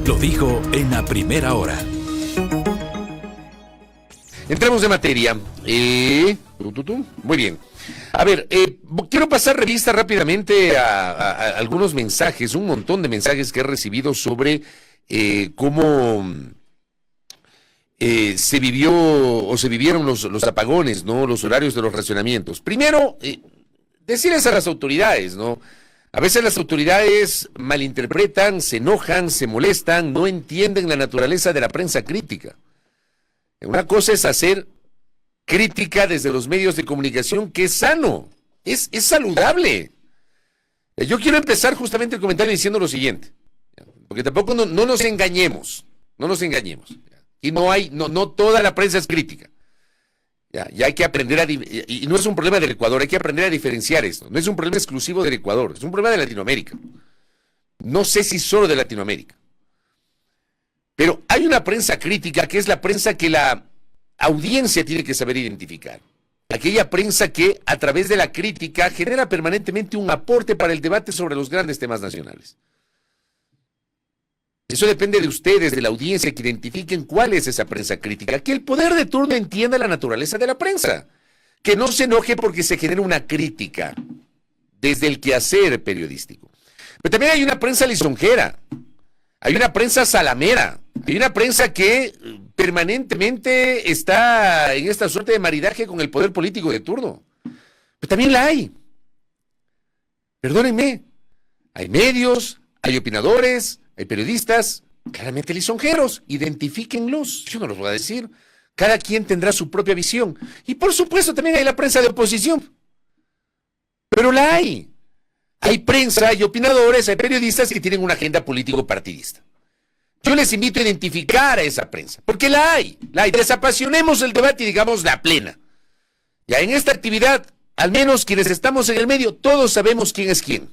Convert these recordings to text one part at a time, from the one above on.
Lo dijo en la primera hora. Entramos de materia. Muy bien. A ver, quiero pasar revista rápidamente a algunos mensajes, un montón de mensajes que he recibido sobre cómo se vivió o se vivieron los apagones, ¿no? Los horarios de los racionamientos. Primero, decirles a las autoridades, ¿no? A veces las autoridades malinterpretan, se enojan, se molestan, no entienden la naturaleza de la prensa crítica. Una cosa es hacer crítica desde los medios de comunicación, que es sano, es saludable. Yo quiero empezar justamente el comentario diciendo lo siguiente, porque tampoco no nos engañemos, y no toda la prensa es crítica. Ya hay que aprender y no es un problema del Ecuador, hay que aprender a diferenciar esto. No es un problema exclusivo del Ecuador, es un problema de Latinoamérica. No sé si solo de Latinoamérica. Pero hay una prensa crítica que es la prensa que la audiencia tiene que saber identificar. Aquella prensa que a través de la crítica genera permanentemente un aporte para el debate sobre los grandes temas nacionales. Eso depende de ustedes, de la audiencia, que identifiquen cuál es esa prensa crítica, que el poder de turno entienda la naturaleza de la prensa, que no se enoje porque se genera una crítica desde el quehacer periodístico. Pero también hay una prensa lisonjera, hay una prensa salamera, hay una prensa que permanentemente está en esta suerte de maridaje con el poder político de turno. Pero también la hay. Perdónenme, hay medios, hay opinadores, hay periodistas, claramente lisonjeros, identifíquenlos, yo no los voy a decir, cada quien tendrá su propia visión, y por supuesto también hay la prensa de oposición, pero la hay prensa, hay opinadores, hay periodistas que tienen una agenda político-partidista. Yo les invito a identificar a esa prensa, porque la hay, desapasionemos el debate y digamos la plena. Ya en esta actividad, al menos quienes estamos en el medio, todos sabemos quién es quién,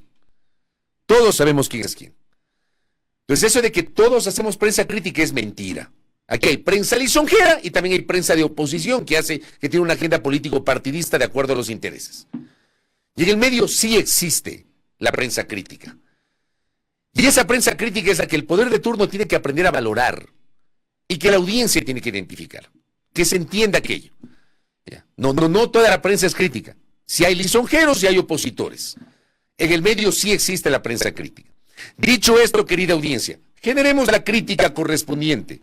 Entonces eso de que todos hacemos prensa crítica es mentira. Aquí hay prensa lisonjera y también hay prensa de oposición que tiene una agenda político-partidista de acuerdo a los intereses. Y en el medio sí existe la prensa crítica. Y esa prensa crítica es la que el poder de turno tiene que aprender a valorar y que la audiencia tiene que identificar. Que se entienda aquello. No toda la prensa es crítica. Si hay lisonjeros y hay opositores. En el medio sí existe la prensa crítica. Dicho esto, querida audiencia, generemos la crítica correspondiente.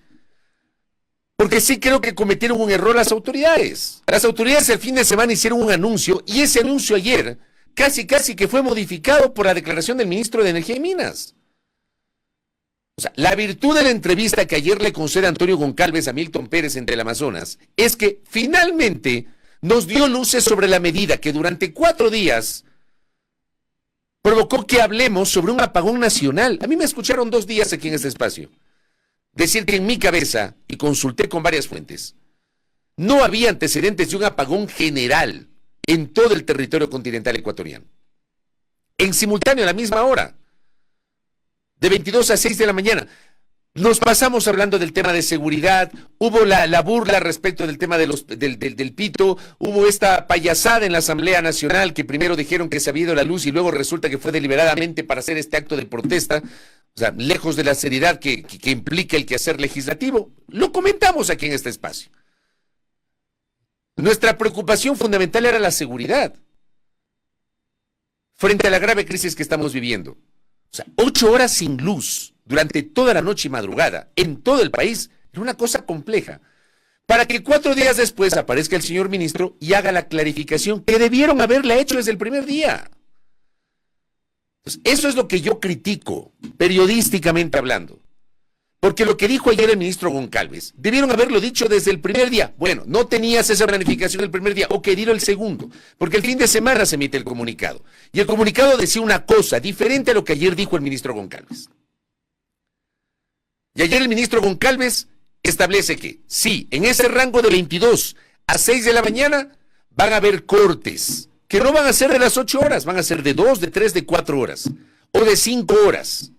Porque sí creo que cometieron un error las autoridades. Las autoridades el fin de semana hicieron un anuncio y ese anuncio ayer casi que fue modificado por la declaración del ministro de Energía y Minas. O sea, la virtud de la entrevista que ayer le concede Antonio Goncalves a Milton Pérez en Teleamazonas es que finalmente nos dio luces sobre la medida que durante 4 días provocó que hablemos sobre un apagón nacional. A mí me escucharon 2 días aquí en este espacio decir que en mi cabeza, y consulté con varias fuentes, no había antecedentes de un apagón general en todo el territorio continental ecuatoriano. En simultáneo, a la misma hora, de 22 a 6 de la mañana. Nos pasamos hablando del tema de seguridad, hubo la burla respecto del tema del pito, hubo esta payasada en la Asamblea Nacional que primero dijeron que se había ido la luz y luego resulta que fue deliberadamente para hacer este acto de protesta, o sea, lejos de la seriedad que implica el quehacer legislativo. Lo comentamos aquí en este espacio. Nuestra preocupación fundamental era la seguridad frente a la grave crisis que estamos viviendo. O sea, 8 horas sin luz durante toda la noche y madrugada en todo el país era una cosa compleja. Para que 4 días después aparezca el señor ministro y haga la clarificación que debieron haberla hecho desde el primer día. Entonces, eso es lo que yo critico, periodísticamente hablando. Porque lo que dijo ayer el ministro Goncalves, debieron haberlo dicho desde el primer día. Bueno, no tenías esa planificación el primer día, ok, dilo el segundo, porque el fin de semana se emite el comunicado. Y el comunicado decía una cosa diferente a lo que ayer dijo el ministro Goncalves. Y ayer el ministro Goncalves establece que, sí, en ese rango de 22 a 6 de la mañana van a haber cortes, que no van a ser de las 8 horas, van a ser de 2, de 3, de 4 horas, o de 5 horas.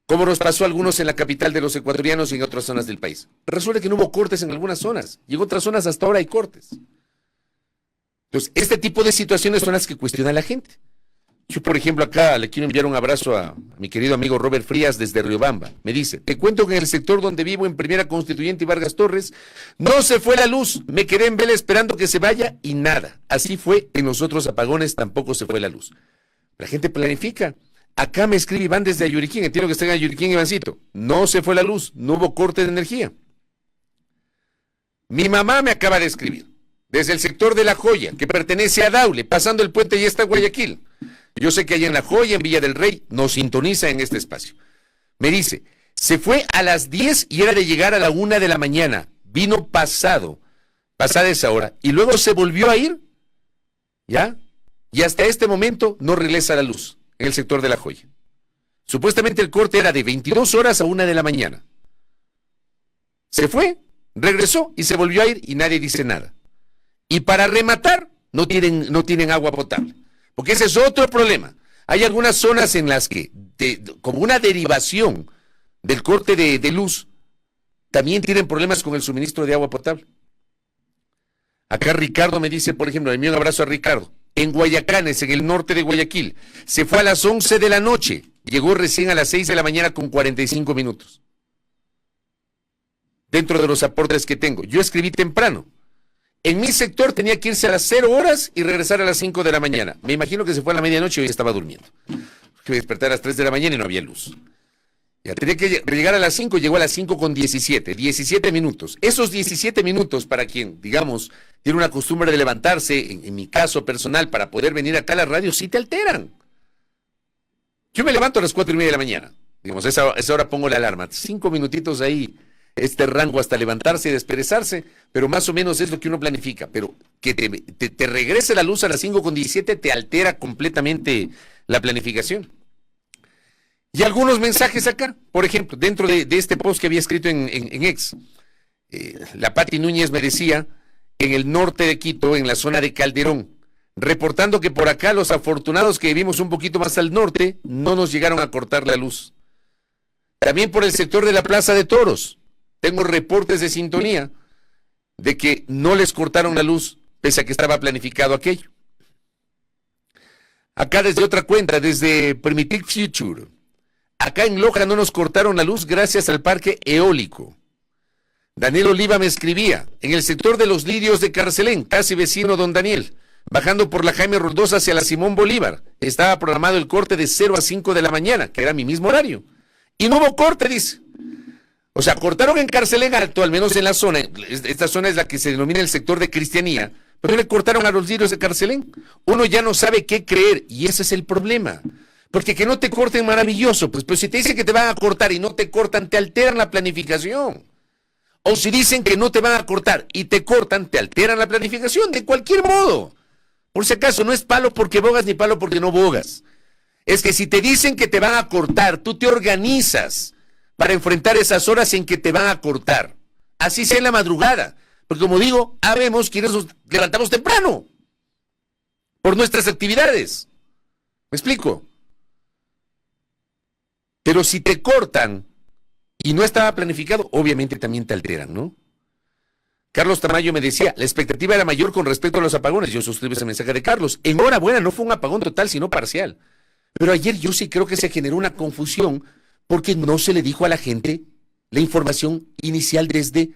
Como nos pasó a algunos en la capital de los ecuatorianos y en otras zonas del país. Resulta que no hubo cortes en algunas zonas, y en otras zonas hasta ahora hay cortes. Entonces, este tipo de situaciones son las que cuestiona la gente. Yo, por ejemplo, acá le quiero enviar un abrazo a mi querido amigo Robert Frías desde Riobamba. Me dice, te cuento que en el sector donde vivo, en Primera Constituyente y Vargas Torres, no se fue la luz. Me quedé en vela esperando que se vaya y nada. Así fue en los otros apagones, tampoco se fue la luz. La gente planifica. Acá me escribe Iván desde Ayuriquín, entiendo que está en Ayuriquín, Ivancito. No se fue la luz, no hubo corte de energía. Mi mamá me acaba de escribir, desde el sector de La Joya, que pertenece a Daule, pasando el puente y está Guayaquil. Yo sé que allá en La Joya, en Villa del Rey, nos sintoniza en este espacio. Me dice, se fue a las 10 y era de llegar a la 1 de la mañana. Vino pasada esa hora, y luego se volvió a ir, ¿ya? Y hasta este momento no regresa la luz en el sector de La Joya. Supuestamente el corte era de 22 horas a 1 de la mañana. Se fue, regresó y se volvió a ir y nadie dice nada. Y para rematar, no tienen agua potable. Porque ese es otro problema. Hay algunas zonas en las que, como una derivación del corte de luz, también tienen problemas con el suministro de agua potable. Acá Ricardo me dice, por ejemplo, le envío un abrazo a Ricardo. En Guayacanes, en el norte de Guayaquil, se fue a las 11 de la noche. Llegó recién a las 6 de la mañana con 45 minutos. Dentro de los aportes que tengo. Yo escribí temprano. En mi sector tenía que irse a las 0 horas y regresar a las 5 de la mañana. Me imagino que se fue a la medianoche y hoy estaba durmiendo. Me desperté a las 3 de la mañana y no había luz. Ya tenía que llegar a las 5, llegó a las 5 con 17 minutos. Esos 17 minutos para quien, digamos, tiene una costumbre de levantarse, en mi caso personal, para poder venir acá a la radio, sí te alteran. Yo me levanto a las 4:30 de la mañana. Digamos, esa hora pongo la alarma. 5 minutitos ahí, este rango hasta levantarse y desperezarse, pero más o menos es lo que uno planifica. Pero que te regrese la luz a las 5 con 17 te altera completamente la planificación. Y algunos mensajes acá, por ejemplo, dentro de este post que había escrito en X, la Pati Núñez me decía, en el norte de Quito, en la zona de Calderón, reportando que por acá los afortunados que vivimos un poquito más al norte, no nos llegaron a cortar la luz. También por el sector de la Plaza de Toros, tengo reportes de sintonía de que no les cortaron la luz, pese a que estaba planificado aquello. Acá desde otra cuenta, desde Primitive Future, acá en Loja no nos cortaron la luz gracias al parque eólico. Daniel Oliva me escribía, en el sector de los Lirios de Carcelén, casi vecino don Daniel, bajando por la Jaime Roldós hacia la Simón Bolívar, estaba programado el corte de 0 a 5 de la mañana, que era mi mismo horario. Y no hubo corte, dice. O sea, cortaron en Carcelén Alto, al menos en la zona, esta zona es la que se denomina el sector de Cristianía, pero le cortaron a los Lirios de Carcelén. Uno ya no sabe qué creer, y ese es el problema. Porque que no te corten, maravilloso, pues, pero si te dicen que te van a cortar y no te cortan, te alteran la planificación. O si dicen que no te van a cortar y te cortan, te alteran la planificación, de cualquier modo. Por si acaso, no es palo porque bogas ni palo porque no bogas. Es que si te dicen que te van a cortar, tú te organizas para enfrentar esas horas en que te van a cortar. Así sea en la madrugada. Porque como digo, habemos quienes nos levantamos temprano por nuestras actividades. ¿Me explico? Pero si te cortan y no estaba planificado, obviamente también te alteran, ¿no? Carlos Tamayo me decía, la expectativa era mayor con respecto a los apagones. Yo suscribo ese mensaje de Carlos. Enhorabuena, no fue un apagón total, sino parcial. Pero ayer yo sí creo que se generó una confusión porque no se le dijo a la gente la información inicial desde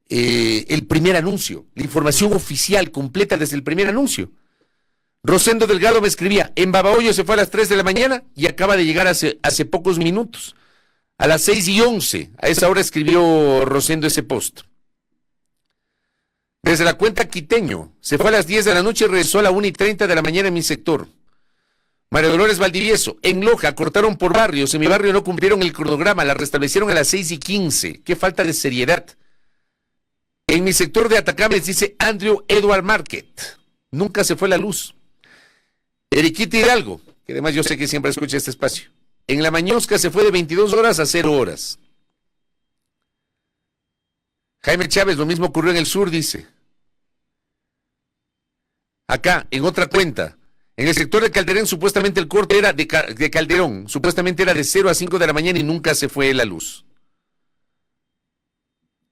el primer anuncio, la información oficial completa desde el primer anuncio. Rosendo Delgado me escribía, en Babahoyo se fue a las 3 de la mañana y acaba de llegar hace pocos minutos. A las 6:11, a esa hora escribió Rosendo ese post. Desde la cuenta Quiteño, se fue a las 10 de la noche y regresó a la 1:30 de la mañana en mi sector. María Dolores Valdivieso, en Loja, cortaron por barrios, en mi barrio no cumplieron el cronograma, la restablecieron a las 6:15. Qué falta de seriedad. En mi sector de Atacames, dice Andrew Edward Market, nunca se fue la luz. Eriquita Hidalgo, que además yo sé que siempre escucha este espacio. En La Mañosca se fue de 22 horas a 0 horas. Jaime Chávez, lo mismo ocurrió en el sur, dice. Acá, en otra cuenta, en el sector de Calderón, supuestamente el corte era de Calderón, supuestamente era de 0 a 5 de la mañana y nunca se fue la luz.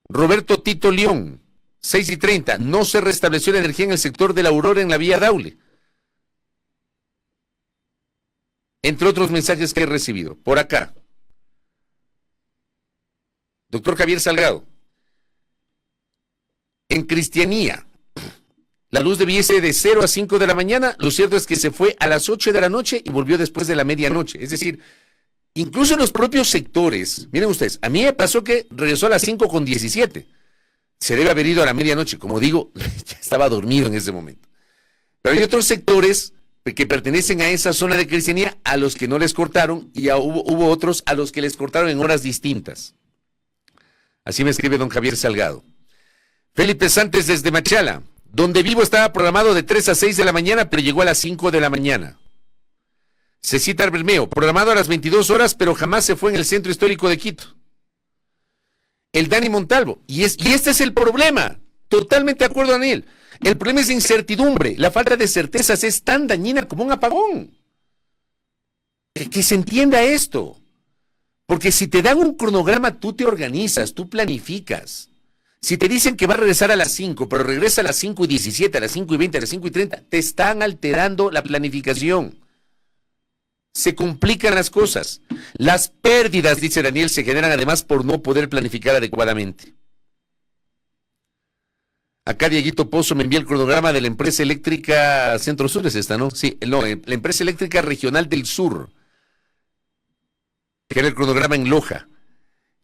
Roberto Tito León, 6:30, no se restableció la energía en el sector de la Aurora en la vía Daule. Entre otros mensajes que he recibido. Por acá. Doctor Javier Salgado. En Cristianía, la luz debiese de 0 a 5 de la mañana. Lo cierto es que se fue a las 8 de la noche y volvió después de la medianoche. Es decir, incluso en los propios sectores, miren ustedes, a mí me pasó que regresó a las 5:17. Se debe haber ido a la medianoche. Como digo, ya estaba dormido en ese momento. Pero hay otros sectores que pertenecen a esa zona de Cristianía a los que no les cortaron y hubo otros a los que les cortaron en horas distintas. Así me escribe don Javier Salgado. Felipe Santos desde Machala. Donde vivo estaba programado de 3 a 6 de la mañana, pero llegó a las 5 de la mañana. Cecita Bermeo, programado a las 22 horas, pero jamás se fue en el centro histórico de Quito. El Dani Montalvo. Y este es el problema. Totalmente de acuerdo, Daniel. El problema es incertidumbre. La falta de certezas es tan dañina como un apagón. Que se entienda esto. Porque si te dan un cronograma, tú te organizas, tú planificas. Si te dicen que va a regresar a las 5, pero regresa a las 5:17, a las 5:20, a las 5:30, te están alterando la planificación. Se complican las cosas. Las pérdidas, dice Daniel, se generan además por no poder planificar adecuadamente. Acá Dieguito Pozo me envía el cronograma de la empresa eléctrica Centro Sur, es esta, ¿no? Sí, no, la empresa eléctrica regional del sur, que era el cronograma en Loja.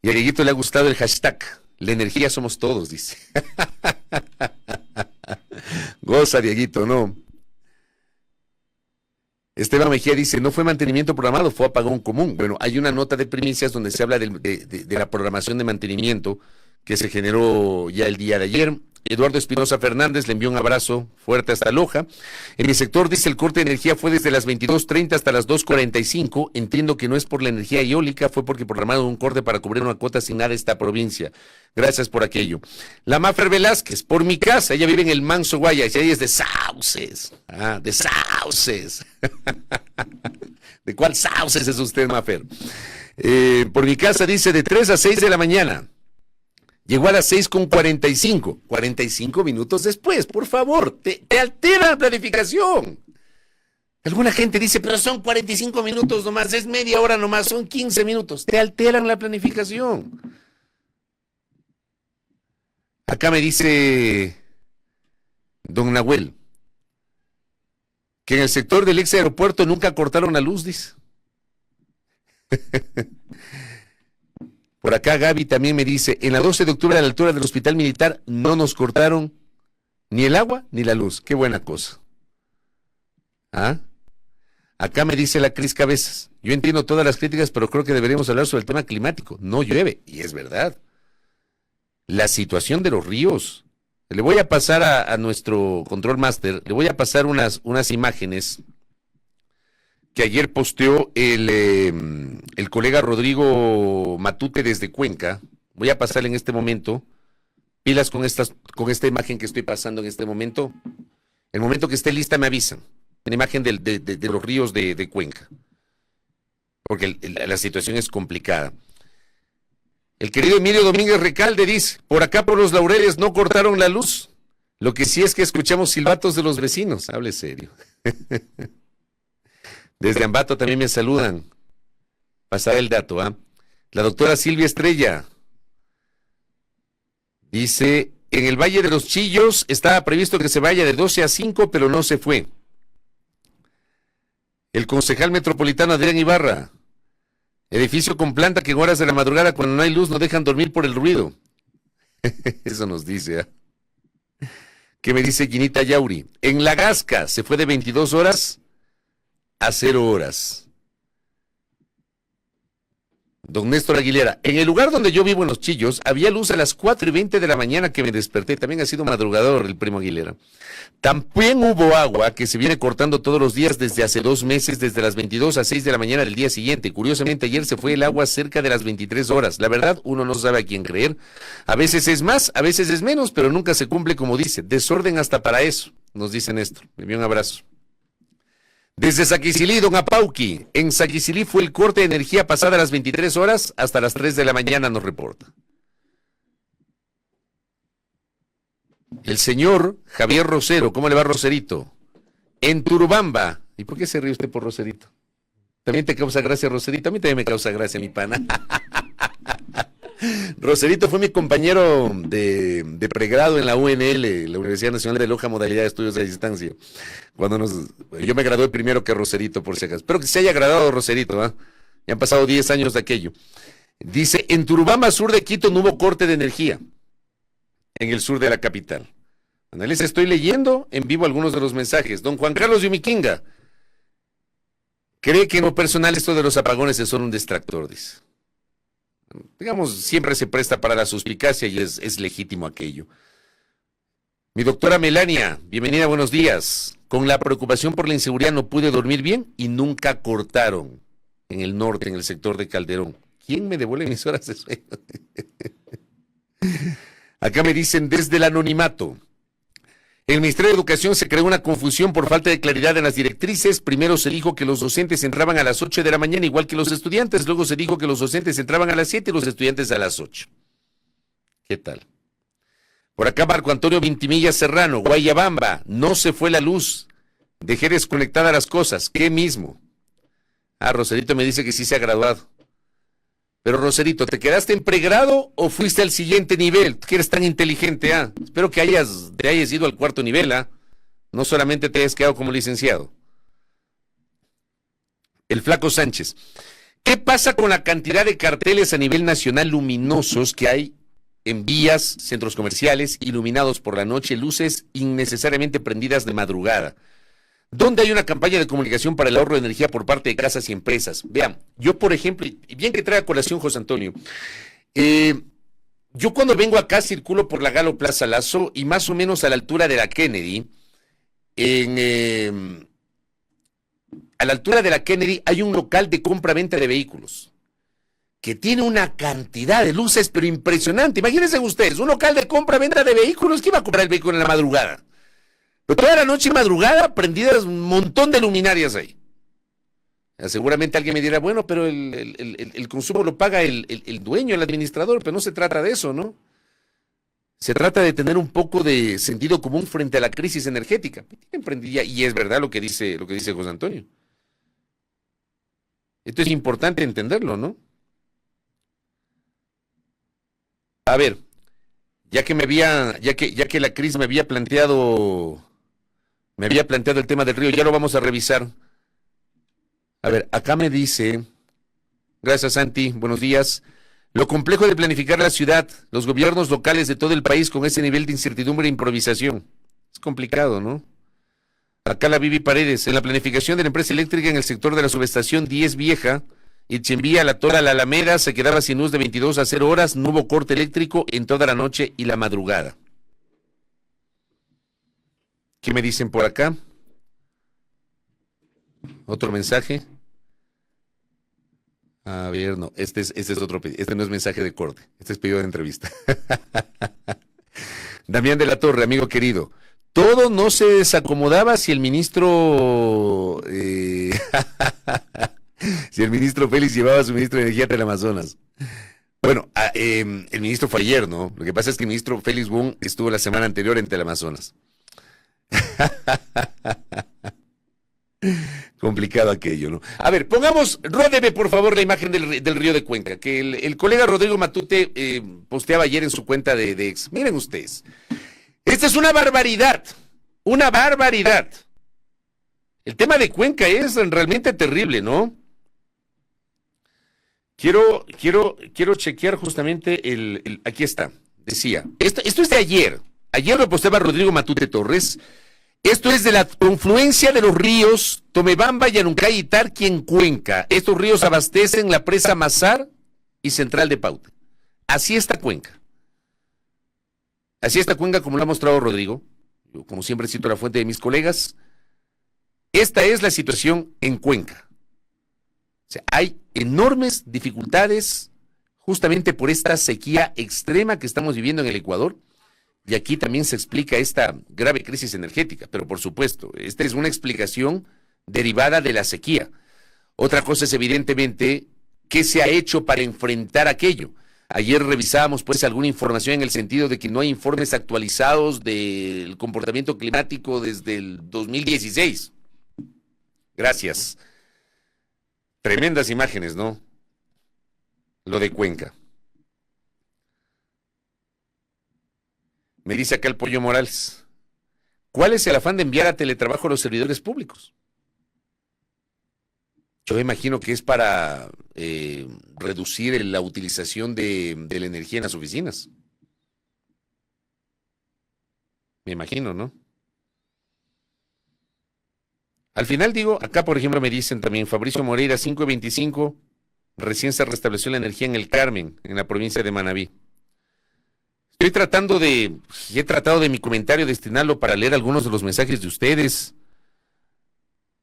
Y a Dieguito le ha gustado el hashtag, la energía somos todos, dice. Goza, Dieguito, ¿no? Esteban Mejía dice, no fue mantenimiento programado, fue apagón común. Bueno, hay una nota de primicias donde se habla de la programación de mantenimiento que se generó ya el día de ayer. Eduardo Espinosa Fernández le envió un abrazo fuerte hasta Loja. En mi sector, dice, el corte de energía fue desde las 22:30 hasta las 2:45. Entiendo que no es por la energía eólica, fue porque programaron un corte para cubrir una cuota asignada a esta provincia. Gracias por aquello. La Mafer Velázquez, por mi casa, ella vive en el Manso Guayas, y ella es de Sauces. Ah, de Sauces. ¿De cuál Sauces es usted, Mafer? Por mi casa, dice, de 3 a 6 de la mañana. Llegó a las 6:45, 45 minutos después, por favor, te altera la planificación. Alguna gente dice, pero son 45 minutos nomás, es media hora nomás, son 15 minutos, te alteran la planificación. Acá me dice don Nahuel, que en el sector del ex aeropuerto nunca cortaron la luz, dice. Por acá Gaby también me dice, en la 12 de octubre a la altura del hospital militar no nos cortaron ni el agua ni la luz. Qué buena cosa. ¿Ah? Acá me dice la Cris Cabezas, yo entiendo todas las críticas, pero creo que deberíamos hablar sobre el tema climático. No llueve, y es verdad. La situación de los ríos. Le voy a pasar a nuestro control master, le voy a pasar unas imágenes que ayer posteó el colega Rodrigo Matute desde Cuenca. Voy a pasarle en este momento, pilas con esta imagen que estoy pasando en este momento. El momento que esté lista me avisan. Una imagen de los ríos de Cuenca. Porque la situación es complicada. El querido Emilio Domínguez Recalde dice, por acá por los Laureles no cortaron la luz. Lo que sí es que escuchamos silbatos de los vecinos. Hable serio. Desde Ambato también me saludan. Pasar el dato, ¿ah? La doctora Silvia Estrella dice, en el Valle de los Chillos estaba previsto que se vaya de 12 a 5, pero no se fue. El concejal metropolitano Adrián Ibarra, edificio con planta que en horas de la madrugada cuando no hay luz no dejan dormir por el ruido. Eso nos dice, ¿ah? ¿Qué me dice Guinita Yauri? En La Gasca se fue de 22 horas a 0 horas. Don Néstor Aguilera, en el lugar donde yo vivo en Los Chillos, había luz a las 4:20 de la mañana que me desperté. También ha sido madrugador el primo Aguilera. También hubo agua que se viene cortando todos los días desde hace 2 meses, desde las 22 a 6 de la mañana del día siguiente. Curiosamente, ayer se fue el agua cerca de las 23 horas. La verdad, uno no sabe a quién creer. A veces es más, a veces es menos, pero nunca se cumple como dice. Desorden hasta para eso, nos dice Néstor. Me envío un abrazo. Desde Saquicilí, don Apauqui, en Saquicilí fue el corte de energía pasada las 23 horas hasta las 3 de la mañana, nos reporta. El señor Javier Rosero, ¿cómo le va Roserito? En Turubamba, ¿y por qué se ríe usted por Roserito? También te causa gracia, Roserito. A mí también me causa gracia, mi pana. Roserito fue mi compañero de pregrado en la UNL, la Universidad Nacional de Loja, modalidad de estudios a distancia. Yo me gradué primero que Roserito, por si acaso. Espero que se haya graduado Roserito, ¿eh? Ya han pasado 10 años de aquello. Dice, en Turubamba, sur de Quito, no hubo corte de energía. En el sur de la capital. Analiza, estoy leyendo en vivo algunos de los mensajes. Don Juan Carlos Yumiquinga cree que en lo personal esto de los apagones es solo un distractor, dice. Digamos, siempre se presta para la suspicacia y es legítimo aquello. Mi doctora Melania, bienvenida, buenos días. Con la preocupación por la inseguridad no pude dormir bien y nunca cortaron en el norte, en el sector de Calderón. ¿Quién me devuelve mis horas de sueño? Acá me dicen desde el anonimato. En el Ministerio de Educación se creó una confusión por falta de claridad en las directrices. Primero se dijo que los docentes entraban a las 8 de la mañana, igual que los estudiantes. Luego se dijo que los docentes entraban a las 7 y los estudiantes a las 8. ¿Qué tal? Por acá Marco Antonio Vintimilla Serrano, Guayabamba, no se fue la luz. Dejé desconectadas las cosas. ¿Qué mismo? Roserito me dice que sí se ha graduado. Pero Roserito, ¿te quedaste en pregrado o fuiste al siguiente nivel? Tú que eres tan inteligente, Espero que te hayas ido al cuarto nivel, No solamente te hayas quedado como licenciado. El Flaco Sánchez. ¿Qué pasa con la cantidad de carteles a nivel nacional luminosos que hay en vías, centros comerciales, iluminados por la noche, luces innecesariamente prendidas de madrugada? ¿Dónde hay una campaña de comunicación para el ahorro de energía por parte de casas y empresas? Vean, yo por ejemplo, y bien que trae a colación José Antonio, yo cuando vengo acá circulo por la Galo Plaza Lazo y más o menos a la altura de la Kennedy, a la altura de la Kennedy hay un local de compra-venta de vehículos que tiene una cantidad de luces pero impresionante. Imagínense ustedes, un local de compra-venta de vehículos, ¿quién va a comprar el vehículo en la madrugada? Pero toda la noche y madrugada prendidas un montón de luminarias ahí. Seguramente alguien me dirá, bueno, pero el consumo lo paga el dueño, el administrador, pero no se trata de eso, ¿no? Se trata de tener un poco de sentido común frente a la crisis energética. Y es verdad lo que dice José Antonio. Esto es importante entenderlo, ¿no? A ver, ya que la Cris me había planteado el tema del río, ya lo vamos a revisar. A ver, acá me dice, gracias Santi, buenos días. Lo complejo de planificar la ciudad, los gobiernos locales de todo el país con ese nivel de incertidumbre e improvisación. Es complicado, ¿no? Acá la Vivi Paredes, en la planificación de la empresa eléctrica en el sector de la subestación 10 Vieja, Itzembía, La Tora, La Alameda, se quedaba sin luz de 22 a 0 horas, no hubo corte eléctrico en toda la noche y la madrugada. ¿Qué me dicen por acá? Otro mensaje. A ver, no, este es otro pedido. Este no es mensaje de corte, este es pedido de entrevista. Damián de la Torre, amigo querido. Todo no se desacomodaba si el ministro si el ministro Félix llevaba a su ministro de Energía a Teleamazonas. Bueno, el ministro fue ayer, ¿no? Lo que pasa es que el ministro Félix Boone estuvo la semana anterior en Teleamazonas. Complicado aquello, ¿no? A ver, ródeme por favor la imagen del río de Cuenca, que el colega Rodrigo Matute posteaba ayer en su cuenta de ex. Miren ustedes, esta es una barbaridad, El tema de Cuenca es realmente terrible, ¿no? Quiero chequear justamente aquí está, decía, esto es de ayer lo posteaba Rodrigo Matute Torres. Esto es de la confluencia de los ríos Tomebamba, Yanuncay y Tarqui en Cuenca. Estos ríos abastecen la presa Mazar y Central de Pauta. Así está Cuenca. Así está Cuenca como lo ha mostrado Rodrigo. Yo, como siempre, cito la fuente de mis colegas. Esta es la situación en Cuenca. O sea, hay enormes dificultades justamente por esta sequía extrema que estamos viviendo en el Ecuador. Y aquí también se explica esta grave crisis energética, pero por supuesto, esta es una explicación derivada de la sequía. Otra cosa es evidentemente qué se ha hecho para enfrentar aquello. Ayer revisábamos pues alguna información en el sentido de que no hay informes actualizados del comportamiento climático desde el 2016. Gracias. Tremendas imágenes, ¿no? Lo de Cuenca. Me dice acá el Pollo Morales, ¿cuál es el afán de enviar a teletrabajo a los servidores públicos? Yo imagino que es para reducir la utilización de la energía en las oficinas. Me imagino, ¿no? Al final digo, acá por ejemplo me dicen también, Fabricio Moreira, 5:25, recién se restableció la energía en el Carmen, en la provincia de Manabí. He tratado de mi comentario destinarlo para leer algunos de los mensajes de ustedes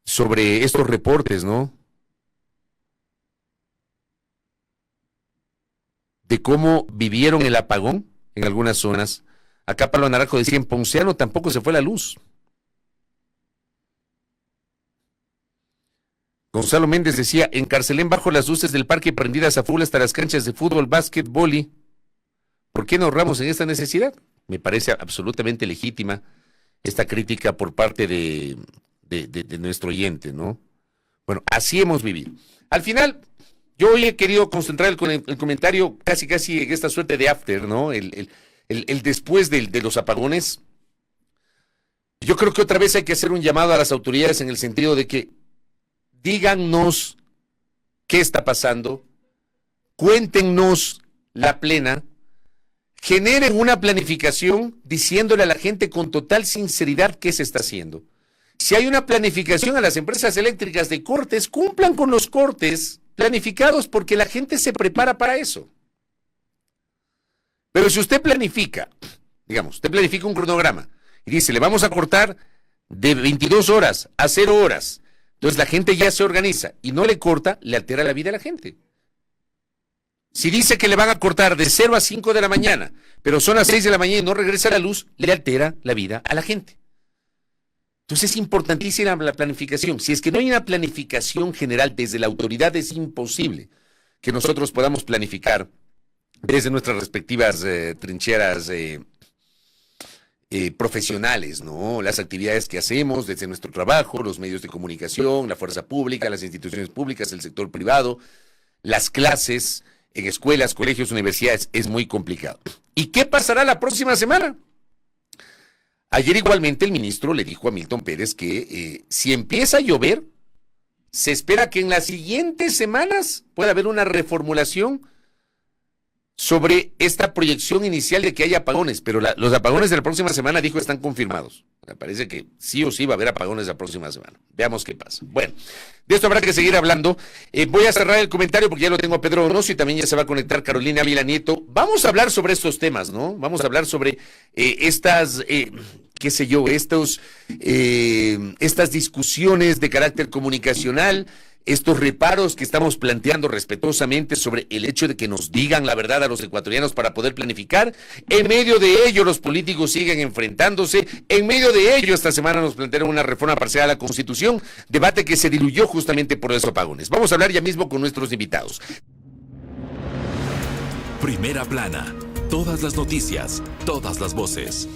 sobre estos reportes, ¿no? De cómo vivieron el apagón en algunas zonas. Acá Pablo Naranjo decía, en Ponciano tampoco se fue la luz. Gonzalo Méndez decía, en Carcelén bajo las luces del parque prendidas a full hasta las canchas de fútbol, básquet, boli. ¿Por qué nos ahorramos en esta necesidad? Me parece absolutamente legítima esta crítica por parte de nuestro oyente, ¿no? Bueno, así hemos vivido. Al final, yo hoy he querido concentrar el comentario casi en esta suerte de after, ¿no? El después de los apagones. Yo creo que otra vez hay que hacer un llamado a las autoridades en el sentido de que díganos qué está pasando, cuéntenos la plena, generen una planificación diciéndole a la gente con total sinceridad qué se está haciendo. Si hay una planificación a las empresas eléctricas de cortes, cumplan con los cortes planificados porque la gente se prepara para eso. Pero si usted planifica, digamos, usted planifica un cronograma y dice, le vamos a cortar de 22 horas a 0 horas, entonces la gente ya se organiza y no le corta, le altera la vida a la gente. Si dice que le van a cortar de 0 a 5 de la mañana, pero son las 6 de la mañana y no regresa la luz, le altera la vida a la gente. Entonces es importantísima la planificación. Si es que no hay una planificación general desde la autoridad, es imposible que nosotros podamos planificar desde nuestras respectivas trincheras profesionales, ¿no? Las actividades que hacemos desde nuestro trabajo, los medios de comunicación, la fuerza pública, las instituciones públicas, el sector privado, las clases en escuelas, colegios, universidades, es muy complicado. ¿Y qué pasará la próxima semana? Ayer igualmente el ministro le dijo a Milton Pérez que si empieza a llover, se espera que en las siguientes semanas pueda haber una reformulación sobre esta proyección inicial de que haya apagones, pero los apagones de la próxima semana, dijo, están confirmados. Me parece que sí o sí va a haber apagones la próxima semana. Veamos qué pasa. Bueno, de esto habrá que seguir hablando. Voy a cerrar el comentario porque ya lo tengo a Pedro Donoso y también ya se va a conectar Carolina Ávila Nieto. Vamos a hablar sobre estos temas, ¿no? Vamos a hablar sobre estas, qué sé yo, estas discusiones de carácter comunicacional, estos reparos que estamos planteando respetuosamente sobre el hecho de que nos digan la verdad a los ecuatorianos para poder planificar. En medio de ello, los políticos siguen enfrentándose. En medio de ello, esta semana nos plantearon una reforma parcial a la Constitución, debate que se diluyó justamente por esos apagones. Vamos a hablar ya mismo con nuestros invitados. Primera plana. Todas las noticias, todas las voces.